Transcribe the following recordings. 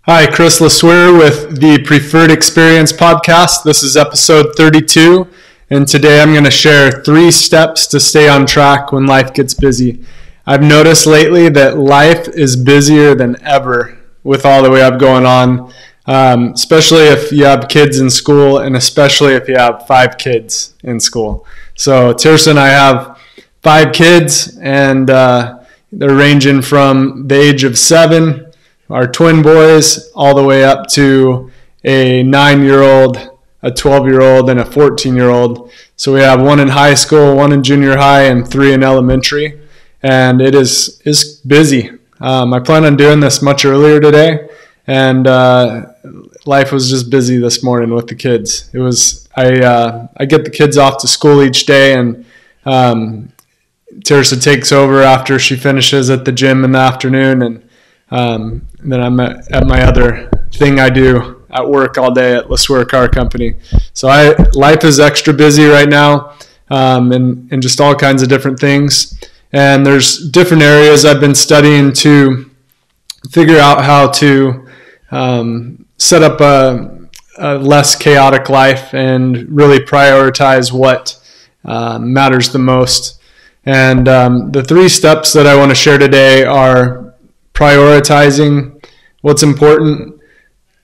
Hi, Kris LeSueur with the Preferred Experience podcast. This is episode 32, and today I'm going to share 3 steps to stay on track when life gets busy. I've noticed lately that life is busier than ever with all that we have going on, especially if you have kids in school and especially if you have 5 kids in school. So Tirsa and I have 5 kids, and they're ranging from the age of 7, our twin boys, all the way up to a 9-year-old, a 12-year-old, and a 14-year-old. So we have 1 in high school, 1 in junior high, and 3 in elementary. And it is busy. I plan on doing this much earlier today, and life was just busy this morning with the kids. It was I get the kids off to school each day, and Tirsa takes over after she finishes at the gym in the afternoon, and then I'm at my other thing I do at work all day at LeSueur Car Company. So life is extra busy right now, and just all kinds of different things. And there's different areas I've been studying to figure out how to set up a less chaotic life and really prioritize what matters the most. And the 3 steps that I want to share today are prioritizing what's important,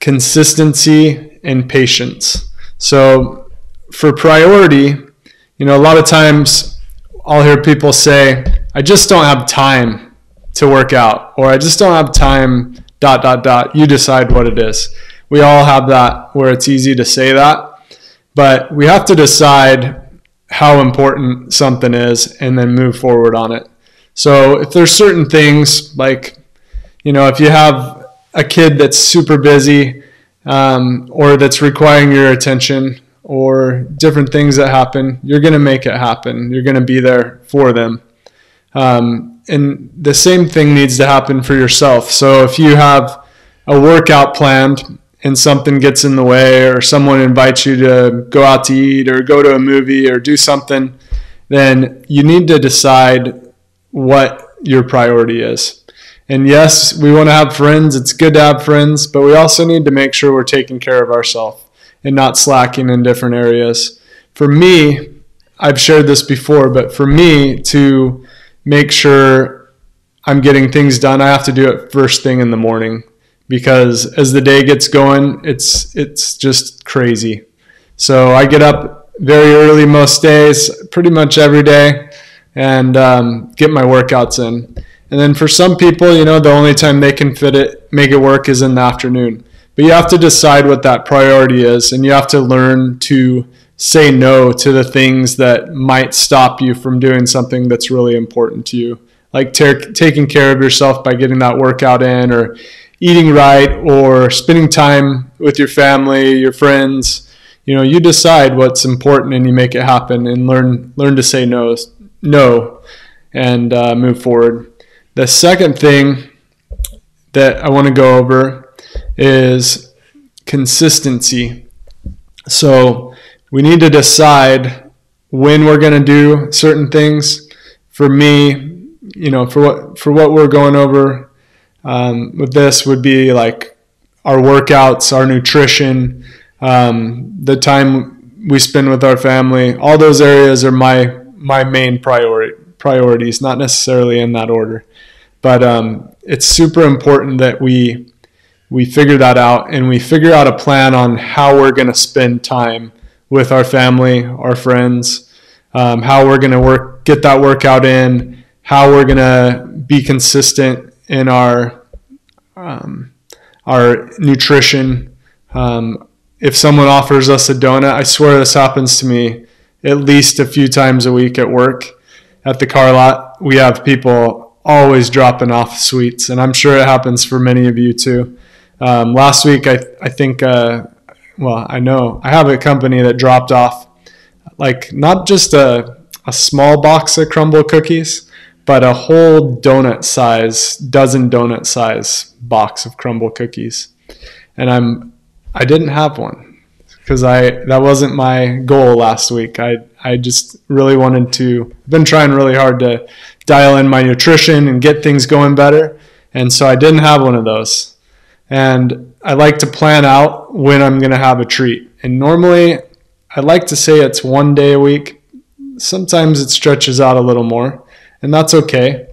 consistency, and patience. So for priority, a lot of times I'll hear people say, I just don't have time to work out, or I just don't have time, ... You decide what it is. We all have that where it's easy to say that, but we have to decide how important something is and then move forward on it. So if there's certain things like, if you have a kid that's super busy or that's requiring your attention or different things that happen, you're going to make it happen. You're going to be there for them. And the same thing needs to happen for yourself. So if you have a workout planned and something gets in the way, or someone invites you to go out to eat or go to a movie or do something, then you need to decide what your priority is. And yes, we want to have friends. It's good to have friends, but we also need to make sure we're taking care of ourselves and not slacking in different areas. For me, I've shared this before, but for me to make sure I'm getting things done, I have to do it first thing in the morning, because as the day gets going, it's just crazy. So I get up very early most days, pretty much every day, and get my workouts in. And then for some people, the only time they can make it work is in the afternoon. But you have to decide what that priority is, and you have to learn to say no to the things that might stop you from doing something that's really important to you, like taking care of yourself by getting that workout in, or eating right, or spending time with your family, your friends. You decide what's important and you make it happen, and learn to say no and move forward. The second thing that I want to go over is consistency. So we need to decide when we're going to do certain things. For me, for what we're going over with this would be like our workouts, our nutrition, the time we spend with our family. All those areas are my main priorities, not necessarily in that order. But it's super important that we figure that out, and we figure out a plan on how we're going to spend time with our family, our friends, how we're going to get that workout in, how we're going to be consistent in our nutrition. If someone offers us a donut, I swear this happens to me at least a few times a week at work. At the car lot, we have people always dropping off sweets, and I'm sure it happens for many of you too. Last week, I think, I know I have a company that dropped off like not just a small box of crumble cookies, but a whole dozen donut size box of crumble cookies. And I didn't have one because that wasn't my goal last week. I just really wanted to, I've been trying really hard to dial in my nutrition and get things going better. And so I didn't have one of those. And I like to plan out when I'm going to have a treat. And normally I like to say it's 1 day a week. Sometimes it stretches out a little more, and that's okay.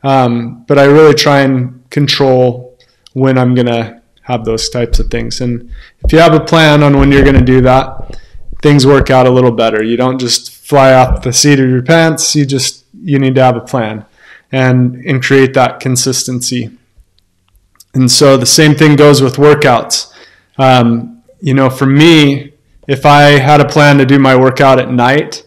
But I really try and control when I'm going to have those types of things. And if you have a plan on when you're going to do that, things work out a little better. You don't just fly off the seat of your pants. You need to have a plan and create that consistency. And so the same thing goes with workouts. For me, if I had a plan to do my workout at night,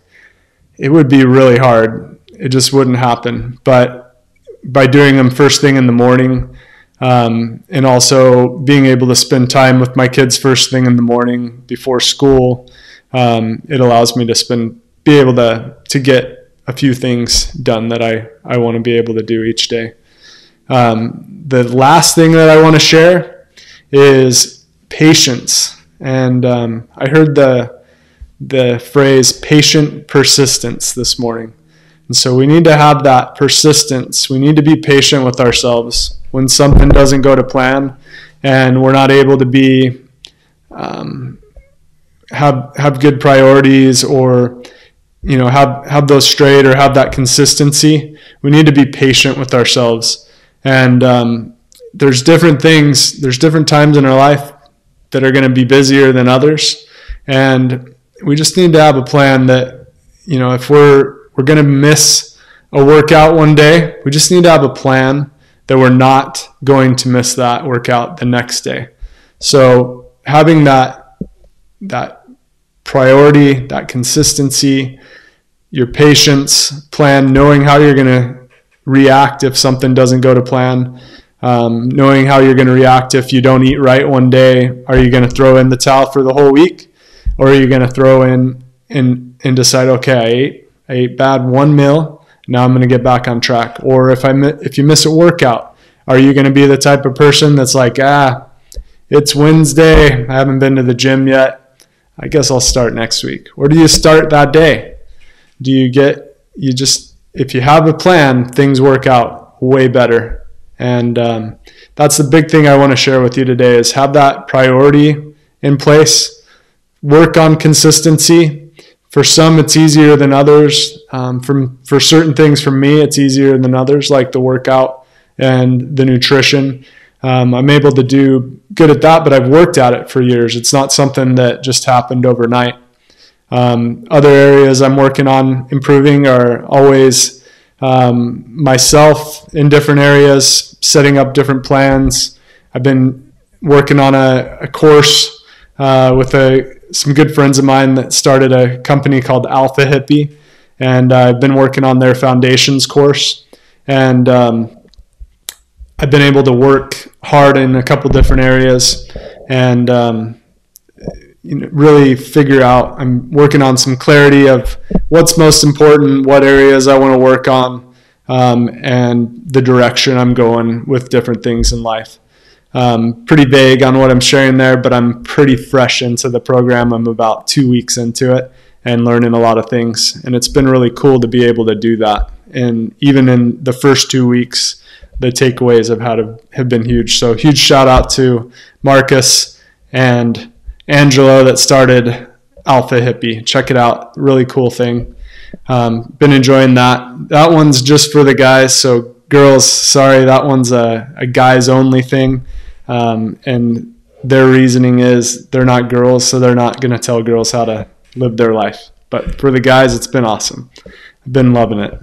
it would be really hard. It just wouldn't happen. But by doing them first thing in the morning, and also being able to spend time with my kids first thing in the morning before school, it allows me to be able to get a few things done that I want to be able to do each day. The last thing that I want to share is patience. And I heard the phrase patient persistence this morning. And so we need to have that persistence. We need to be patient with ourselves when something doesn't go to plan and we're not able to be have good priorities, or have those straight, or have that consistency. We need to be patient with ourselves. And there's different things, there's different times in our life that are going to be busier than others. And we just need to have a plan that, if we're going to miss a workout one day, we just need to have a plan that we're not going to miss that workout the next day. So having that priority, that consistency, your patience, plan, knowing how you're going to react if something doesn't go to plan, knowing how you're going to react if you don't eat right one day. Are you going to throw in the towel for the whole week? Or are you going to throw in and decide, okay, I ate bad one meal, now I'm going to get back on track? Or if you miss a workout, are you going to be the type of person that's like, it's Wednesday, I haven't been to the gym yet, I guess I'll start next week? Or do you start that day? If you have a plan, things work out way better. And that's the big thing I want to share with you today, is have that priority in place. Work on consistency. For some, it's easier than others. For certain things, for me, it's easier than others, like the workout and the nutrition. I'm able to do good at that, but I've worked at it for years. It's not something that just happened overnight. Other areas I'm working on improving are always myself in different areas, setting up different plans. I've been working on a course with some good friends of mine that started a company called Alpha Hippie, and I've been working on their foundations course. And I've been able to work hard in a couple different areas and really figure out. I'm working on some clarity of what's most important, what areas I want to work on, and the direction I'm going with different things in life. Pretty vague on what I'm sharing there, but I'm pretty fresh into the program. I'm about 2 weeks into it and learning a lot of things. And it's been really cool to be able to do that. And even in the first 2 weeks, the takeaways I've had have been huge. So huge shout out to Marcus and Angelo that started Alpha Hippie. Check it out. Really cool thing. Been enjoying that. That one's just for the guys. So girls, sorry, that one's a guys only thing. And their reasoning is they're not girls, so they're not going to tell girls how to live their life. But for the guys, it's been awesome. I've been loving it.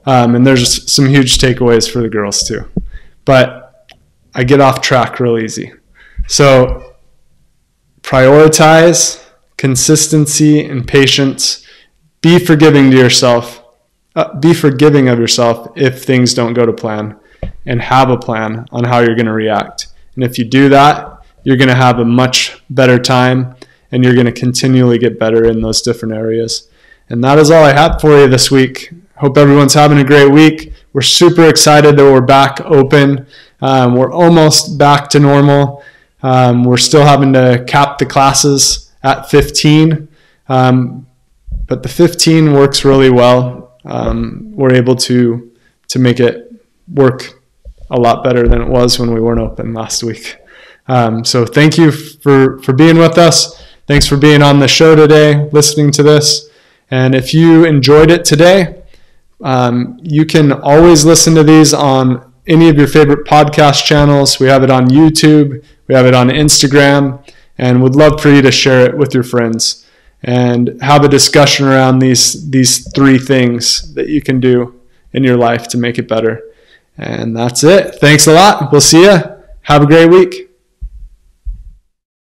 And there's some huge takeaways for the girls too. But I get off track real easy. So prioritize consistency and patience. Be forgiving to yourself. Be forgiving of yourself if things don't go to plan, and have a plan on how you're going to react. And if you do that, you're going to have a much better time, and you're going to continually get better in those different areas. And that is all I have for you this week. Hope everyone's having a great week. We're super excited that we're back open. We're almost back to normal. We're still having to cap the classes at 15, but the 15 works really well. We're able to make it work a lot better than it was when we weren't open last week. So thank you for being with us. Thanks for being on the show today, listening to this. And if you enjoyed it today, you can always listen to these on any of your favorite podcast channels. We have it on YouTube. We have it on Instagram. And would love for you to share it with your friends and have a discussion around these 3 things that you can do in your life to make it better. And that's it. Thanks a lot. We'll see you. Have a great week.